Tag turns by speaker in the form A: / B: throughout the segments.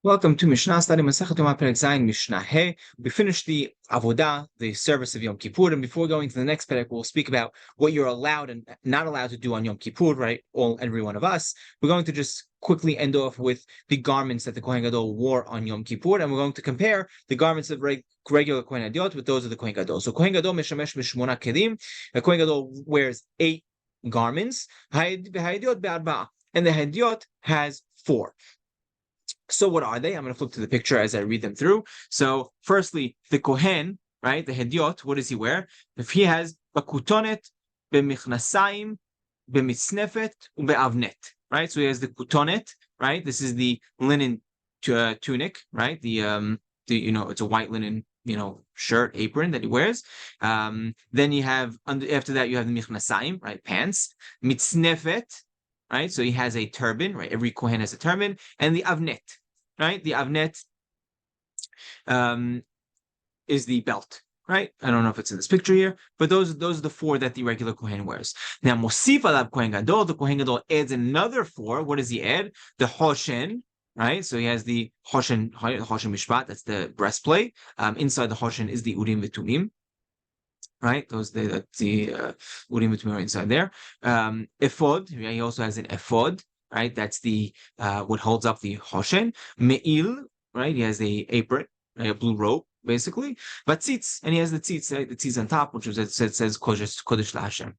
A: Welcome to Mishna, study Masechet Yoma Perek Zayin Mishnah Hey. We finished the avodah, the service of Yom Kippur, and before going to the next perek, we'll speak about what you're allowed and not allowed to do on Yom Kippur, right? Every one of us. We're going to just quickly end off with the garments that the Kohen Gadol wore on Yom Kippur, and we're going to compare the garments of regular Kohen Hadiot with those of the Kohen Gadol. So Kohen Gadol meshamesh b'shmona kelim. The Kohen Gadol wears 8 garments, and the Hadiot has 4. So what are they? I'm going to flip to the picture as I read them through. So firstly, the Kohen, right, the Hediot, what does he wear? If he has bakutonet, b'michnasayim, b'mitznefet, u'be'avnet, right? So he has the kutonet, right? This is the linen tunic, right? The it's a white linen, shirt, apron that he wears. Then you have, after that, you have the michnasayim, right? Pants. Mitznefet, right? So he has a turban, right? Every Kohen has a turban. And the avnet, right? The avnet is the belt, right? I don't know if it's in this picture here, but those are the 4 that the regular Kohen wears. Now, Mosif alav Kohen Gadol, the Kohen Gadol adds another 4. What does he add? The Hoshen, right? So he has the Hoshen Mishpat, that's the breastplate. Inside the Hoshen is the Urim V'Tumim, right? That's the Urim V'Tumim are inside there. Ephod, he also has an ephod, right? That's the what holds up the Hoshen. Me'il, right? He has a apron, right? A blue robe, basically. But tzitz, and he has the tzitz, right? The tzitz on top, which says Kodesh LaHashem.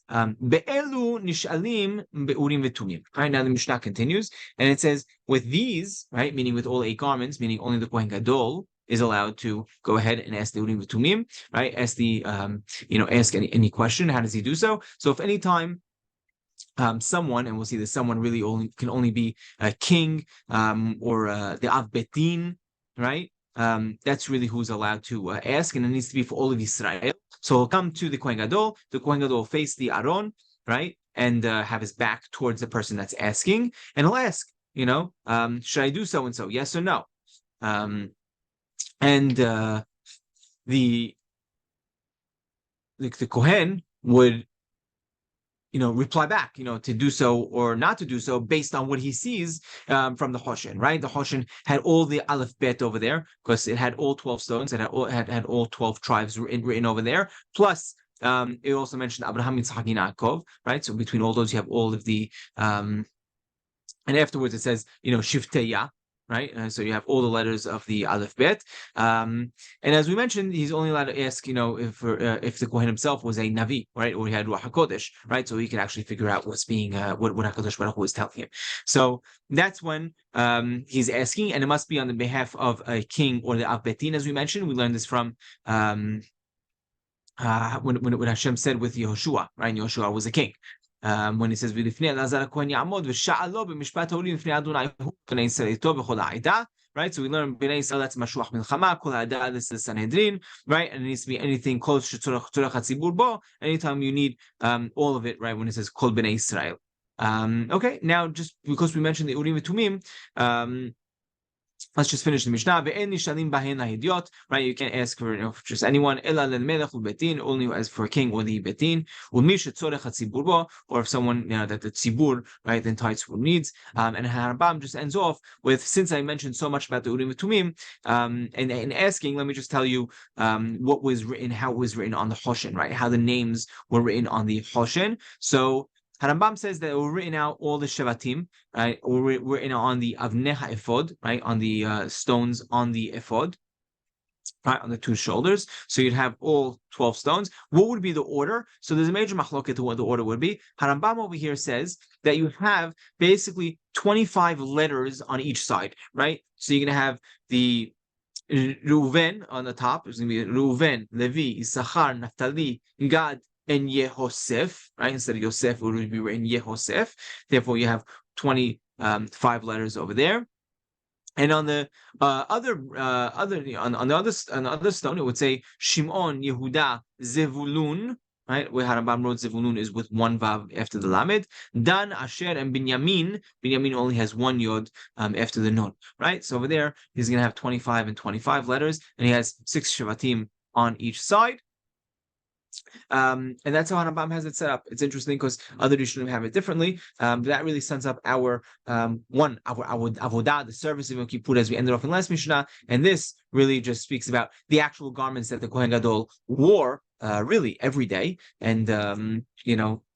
A: Be'elu nishalim be'urim v'tumim. Right, now the Mishnah continues, and it says, with these, right, meaning with all 8 garments, meaning only the Kohen Gadol is allowed to go ahead and ask the urim v'tumim, right? Ask the, ask any question. How does he do so? So if any time someone, and we'll see that someone really can only be a king or the Av Betin, right? That's really who's allowed to ask, and it needs to be for all of Israel. So he'll come to the Kohen Gadol. The Kohen Gadol will face the Aron, right, and have his back towards the person that's asking, and he'll ask, should I do so and so, yes or no? And the Kohen would reply back, to do so or not to do so based on what he sees from the Hoshen, right? The Hoshen had all the Aleph Bet over there because it had all 12 stones. It had all 12 tribes written over there. Plus, it also mentioned Abraham, Yitzhak, Yaakov, right? So between all those, you have all of the, and afterwards it says, Shifteya, right? So you have all the letters of the Aleph Bet. And as we mentioned, he's only allowed to ask, if the Kohen himself was a Navi, right? Or he had Ruach HaKodesh, right? So he could actually figure out what's being, what HaKodesh Baruch Hu is telling him. So that's when he's asking, and it must be on the behalf of a king or the Av Betin, as we mentioned. We learned this from when Hashem said with Yehoshua, right? And Yehoshua was a king. When he says, right? So we learn Bnei Yisrael, that's Mashuach Milchama, Kol Ha'ada, this is Sanhedrin, right? And it needs to be anything close to Tzorach HaTzibur Bo, anytime you need all of it, right? When it says Kol Bnei Yisrael. Okay, now just because we mentioned the Urim V'Tumim, let's just finish the Mishnah. Right? You can't ask for just anyone. Only as for a king or the betin. Or if someone that the tzibur, right, the entire tzibur needs. And Harambam just ends off with, since I mentioned so much about the Urim V'Tumim, and asking, let me just tell you what was written, how it was written on the Hoshen, right? How the names were written on the Hoshen. So Harambam says that we're written out all the Shevatim, right? Or we're written on the Avnei HaEphod, right? On the stones on the Ephod, right? On the 2 shoulders. So you'd have all 12 stones. What would be the order? So there's a major machloket to what the order would be. Harambam over here says that you have basically 25 letters on each side, right? So you're going to have the Reuven on the top. There's going to be Reuven, Levi, Issachar, Naphtali, Gad, and Yehosef, right? Instead of Yosef, it would be written Yehosef. Therefore, you have 25 letters over there. And on the other stone, it would say Shimon, Yehuda, Zevulun, right? Where Harambam wrote Zevulun is with 1 vav after the lamed. Dan, Asher, and Binyamin. Binyamin only has 1 yod after the nun, right? So over there, he's going to have 25 and 25 letters, and he has 6 Shevatim on each side. And that's how Rambam has it set up. It's interesting because other Rishonim have it differently. But that really sums up our our avodah, the service of Yom Kippur, as we ended off in last Mishnah. And this really just speaks about the actual garments that the Kohen Gadol wore really every day, and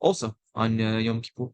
A: also on Yom Kippur.